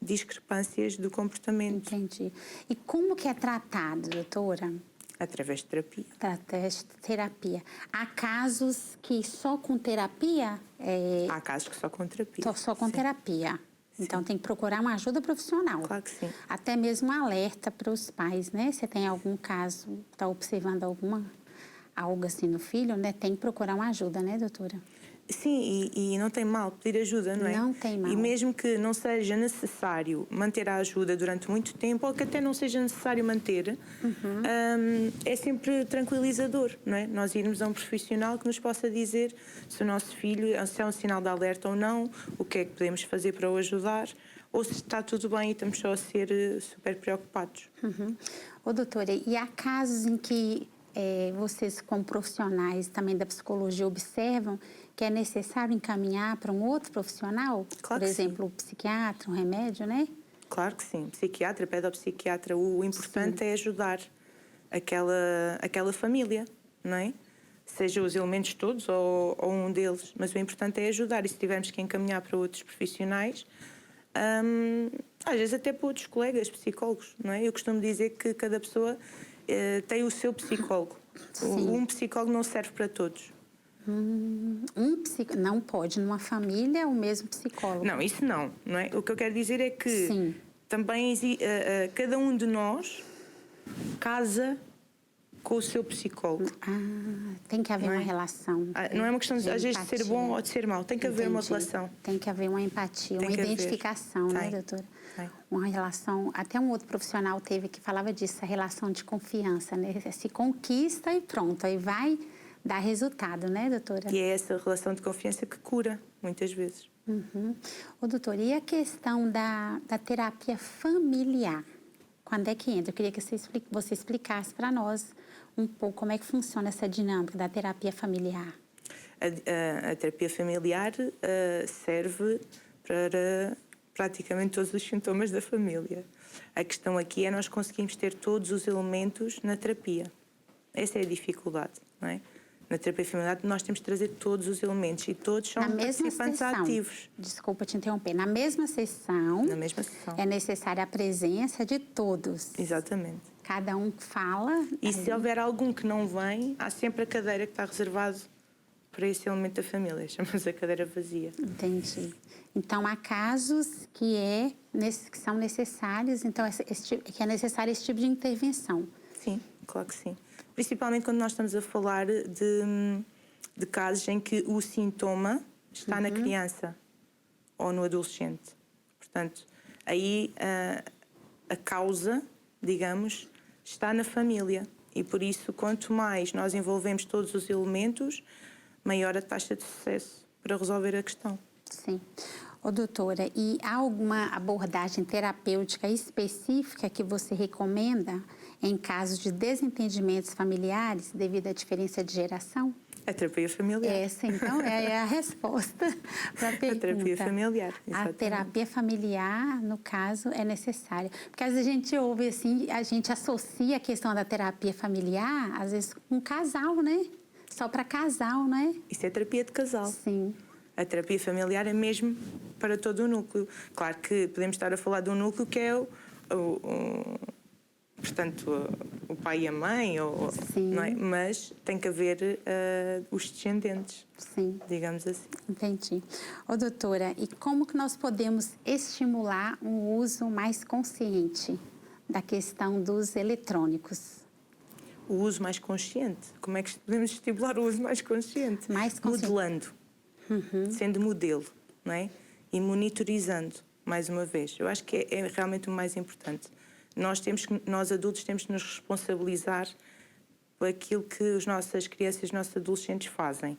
discrepâncias do comportamento. Entendi. E como que é tratado, doutora? Através de terapia. Através de terapia. Há casos que só com terapia? Há casos que só com terapia. Só com terapia. Então, tem que procurar uma ajuda profissional. Claro que sim. Até mesmo um alerta para os pais, né? Se tem algum caso, está observando algo assim no filho, né? Tem que procurar uma ajuda, né, doutora? Sim, e não tem mal pedir ajuda, não é? Não tem mal. E mesmo que não seja necessário manter a ajuda durante muito tempo, ou que até não seja necessário manter, é sempre tranquilizador, não é? Nós irmos a um profissional que nos possa dizer se o nosso filho se é um sinal de alerta ou não, o que é que podemos fazer para o ajudar, ou se está tudo bem e estamos só a ser super preocupados. Ô, doutora, e há casos em que vocês, como profissionais também da psicologia, observam que é necessário encaminhar para um outro profissional? Claro por exemplo, o psiquiatra, um remédio, né? Claro que sim. Psiquiatra, pedopsiquiatra. O importante é ajudar aquela família, não é? Seja os elementos todos ou um deles. Mas o importante é ajudar. E se tivermos que encaminhar para outros profissionais, às vezes até para outros colegas psicólogos, não é? Eu costumo dizer que cada pessoa tem o seu psicólogo. Um psicólogo não serve para todos. Não pode, numa família, o mesmo psicólogo. Não, isso não é? O que eu quero dizer é que também cada um de nós casa com o seu psicólogo. Tem que haver uma relação. Não é uma questão, às vezes, de ser bom ou de ser mau. Tem que haver uma relação. Tem que haver uma empatia, uma identificação, né, doutora? Uma relação... Até um outro profissional teve que falava disso, a relação de confiança, né? Se conquista e pronto, aí vai dar resultado, né, doutora? E é essa relação de confiança que cura, muitas vezes. Ô, doutora, e a questão da terapia familiar? Quando é que entra? Eu queria que você explicasse para nós um pouco como é que funciona essa dinâmica da terapia familiar. A terapia familiar serve para praticamente todos os sintomas da família. A questão aqui é nós conseguimos ter todos os elementos na terapia. Essa é a dificuldade, não é? Na terapia familiar nós temos de trazer todos os elementos e todos são participantes ativos. Desculpa te interromper. Na mesma sessão, é necessária a presença de todos. Exatamente. Cada um fala. E se houver algum que não vem, há sempre a cadeira que está reservado para esse elemento da família. Chama-se a cadeira vazia. Entendi. Então, há casos que são necessários, então, que é necessário esse tipo de intervenção. Sim, claro que sim. Principalmente quando nós estamos a falar de casos em que o sintoma está na criança ou no adolescente. Portanto, aí a causa, digamos, está na família. E por isso, quanto mais nós envolvemos todos os elementos, maior a taxa de sucesso para resolver a questão. Sim. Ô, doutora, e há alguma abordagem terapêutica específica que você recomenda em casos de desentendimentos familiares devido à diferença de geração? A terapia familiar. Essa, então, é a resposta para a pergunta. A terapia familiar, exatamente. A terapia familiar, no caso, é necessária. Porque às vezes a gente ouve assim, a gente associa a questão da terapia familiar, às vezes, com casal, né? Só para casal, né? Isso é terapia de casal. Sim. A terapia familiar é mesmo para todo o núcleo. Claro que podemos estar a falar de um núcleo que é portanto, o pai e a mãe, não é? Mas tem que haver os descendentes, digamos assim. Entendi. Ô, doutora, e como que nós podemos estimular um uso mais consciente da questão dos eletrônicos? O uso mais consciente. Como é que podemos estimular o uso mais consciente? Modelando. Sendo modelo, não é? E monitorizando, mais uma vez. Eu acho que é realmente o mais importante. Nós adultos temos que nos responsabilizar aquilo que as crianças e os nossos adolescentes fazem,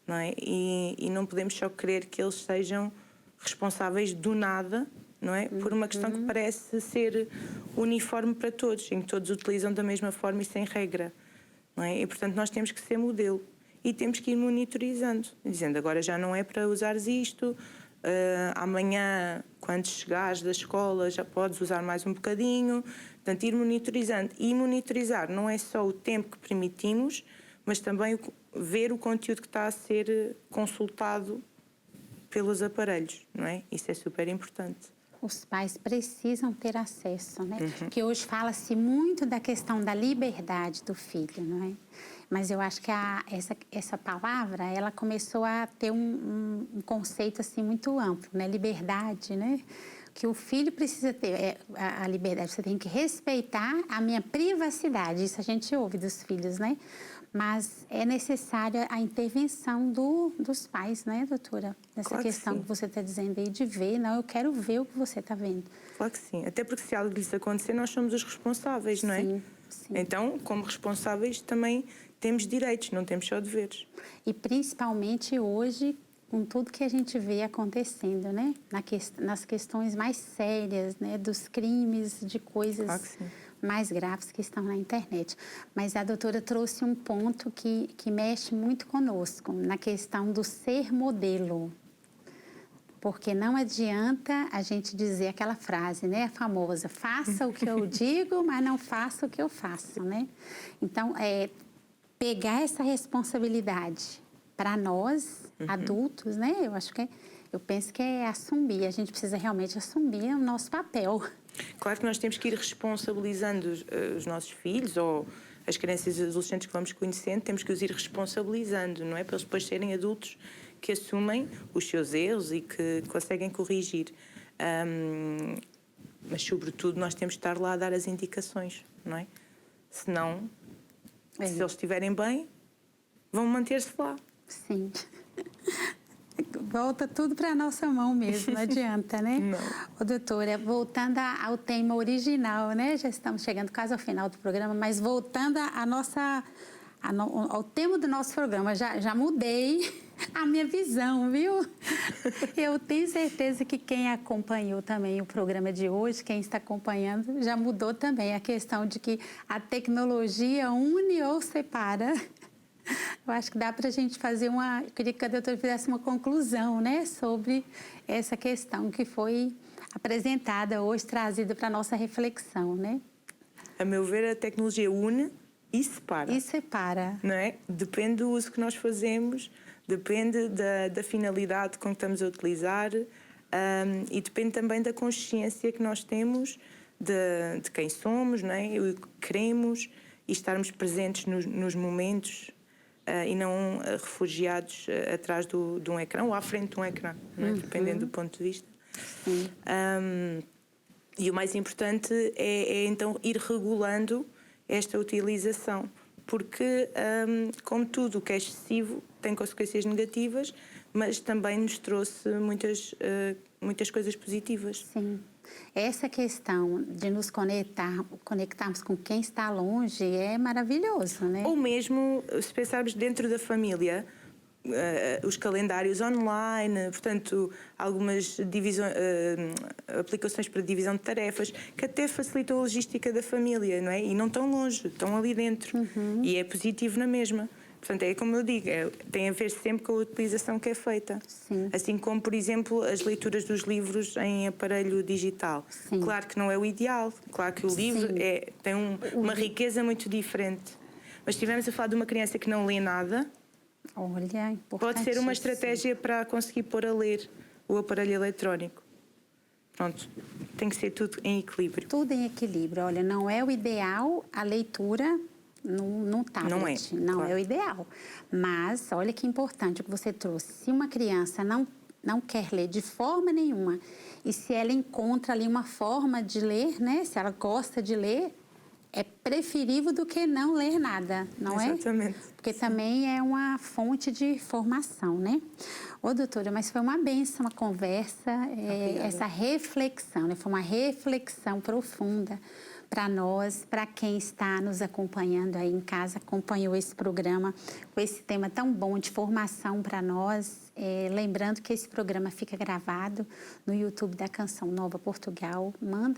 não é? E não podemos só querer que eles sejam responsáveis do nada, não é? Por uma questão que parece ser uniforme para todos, em que todos utilizam da mesma forma e sem regra, não é? E, portanto, nós temos que ser modelo e temos que ir monitorizando, dizendo agora já não é para usares isto, amanhã, quando chegares da escola, já podes usar mais um bocadinho. Portanto, ir monitorizando. E monitorizar não é só o tempo que permitimos, mas também ver o conteúdo que está a ser consultado pelos aparelhos, não é? Isso é super importante. Os pais precisam ter acesso, né? Porque hoje fala-se muito da questão da liberdade do filho, não é? Mas eu acho que essa palavra, ela começou a ter um conceito assim muito amplo, né? Liberdade, né? Que o filho precisa ter a liberdade. Você tem que respeitar a minha privacidade. Isso a gente ouve dos filhos, né? Mas é necessária a intervenção dos pais, né, doutora? Nessa claro questão que você está dizendo aí de ver. Não, eu quero ver o que você está vendo. Claro que sim. Até porque se algo lhes acontecer, nós somos os responsáveis, não é? Sim, sim. Então, como responsáveis, também temos direitos, não temos só deveres. E principalmente hoje, com tudo que a gente vê acontecendo, né? Nas questões mais sérias, né? Dos crimes, de coisas mais graves que estão na internet. Mas a doutora trouxe um ponto que mexe muito conosco, na questão do ser modelo. Porque não adianta a gente dizer aquela frase, né? A famosa, faça o que eu digo, mas não faça o que eu faço, né? Então, pegar essa responsabilidade para nós, adultos, né? Eu penso que é assumir. A gente precisa realmente assumir o nosso papel. Claro que nós temos que ir responsabilizando os nossos filhos ou as crianças e adolescentes que vamos conhecendo, temos que os ir responsabilizando, não é? Para eles depois serem adultos que assumem os seus erros e que conseguem corrigir. Mas, sobretudo, nós temos que estar lá a dar as indicações, não é? Senão, se eles estiverem bem, vão manter-se lá. Sim. Volta tudo para a nossa mão mesmo, não adianta, né? Não. Ô, doutora, voltando ao tema original, né? Já estamos chegando quase ao final do programa, mas voltando ao tema do nosso programa, já mudei a minha visão, viu? Eu tenho certeza que quem acompanhou também o programa de hoje, quem está acompanhando, já mudou também a questão de que a tecnologia une ou separa. Eu acho que dá para a gente fazer eu queria que a doutora fizesse uma conclusão, né, sobre essa questão que foi apresentada hoje, trazida para a nossa reflexão, né? A meu ver, a tecnologia une e separa. E separa. Não é? Depende do uso que nós fazemos, depende da finalidade com que estamos a utilizar e depende também da consciência que nós temos de quem somos, não é? O que queremos e estarmos presentes nos momentos e não refugiados atrás de um ecrã ou à frente de um ecrã, não é? Dependendo do ponto de vista. E o mais importante é então ir regulando esta utilização, porque, como tudo o que é excessivo tem consequências negativas, mas também nos trouxe muitas coisas positivas. Sim. Essa questão de nos conectarmos com quem está longe é maravilhoso, né? Ou mesmo, se pensarmos dentro da família, os calendários online, portanto, algumas aplicações para divisão de tarefas que até facilitam a logística da família, não é? E não estão longe, estão ali dentro. E é positivo na mesma. Portanto, é como eu digo, tem a ver sempre com a utilização que é feita. Sim. Assim como, por exemplo, as leituras dos livros em aparelho digital. Sim. Claro que não é o ideal, claro que o livro tem uma riqueza muito diferente. Mas se estivermos a falar de uma criança que não lê nada, olha, pode ser uma estratégia para conseguir pôr a ler o aparelho eletrónico. Pronto, tem que ser tudo em equilíbrio. Tudo em equilíbrio. Olha, não é o ideal a leitura num tablet. Não claro. É o ideal. Mas, olha que importante o que você trouxe. Se uma criança não quer ler de forma nenhuma e se ela encontra ali uma forma de ler, né? Se ela gosta de ler, é preferível do que não ler nada, não é? Exatamente. Porque também é uma fonte de formação, né? Ô, doutora, mas foi uma bênção a conversa, essa reflexão, né? Foi uma reflexão profunda para nós, para quem está nos acompanhando aí em casa, acompanhou esse programa com esse tema tão bom de formação para nós. Lembrando que esse programa fica gravado no YouTube da Canção Nova Portugal.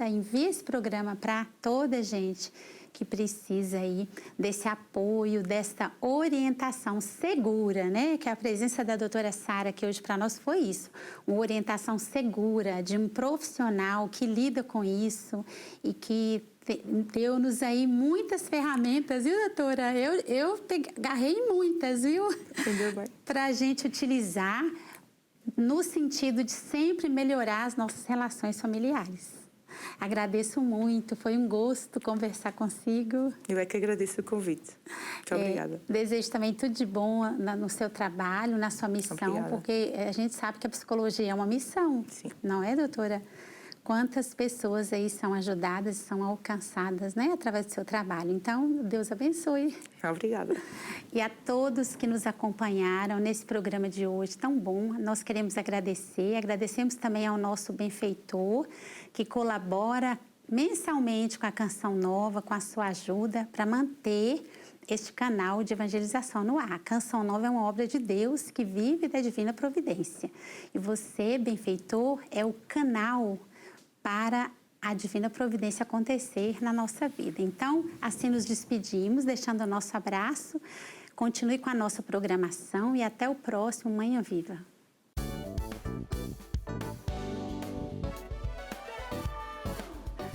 Envia esse programa para toda a gente que precisa aí desse apoio, desta orientação segura, né? Que a presença da doutora Sara aqui hoje para nós foi isso, uma orientação segura de um profissional que lida com isso e que deu-nos aí muitas ferramentas, viu, doutora? Eu agarrei muitas, viu? Para a gente utilizar no sentido de sempre melhorar as nossas relações familiares. Agradeço muito, foi um gosto conversar consigo. Eu é que agradeço o convite. Muito obrigada. Desejo também tudo de bom no seu trabalho, na sua missão, obrigada. Porque a gente sabe que a psicologia é uma missão, sim. Não é, doutora? Quantas pessoas aí são ajudadas, são alcançadas, né, através do seu trabalho. Então, Deus abençoe. Obrigada. E a todos que nos acompanharam nesse programa de hoje tão bom, nós queremos agradecer. Agradecemos também ao nosso benfeitor, que colabora mensalmente com a Canção Nova, com a sua ajuda, para manter este canal de evangelização no ar. A Canção Nova é uma obra de Deus que vive da divina providência. E você, benfeitor, é o canal para a divina providência acontecer na nossa vida. Então, assim nos despedimos, deixando o nosso abraço. Continue com a nossa programação e até o próximo Manhã Viva.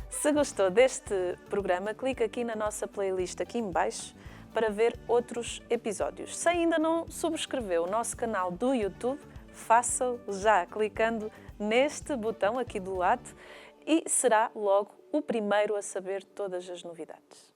Se gostou deste programa, clique aqui na nossa playlist aqui em baixo para ver outros episódios. Se ainda não subscreveu o nosso canal do YouTube, faça-o já clicando neste botão aqui do lado e será logo o primeiro a saber todas as novidades.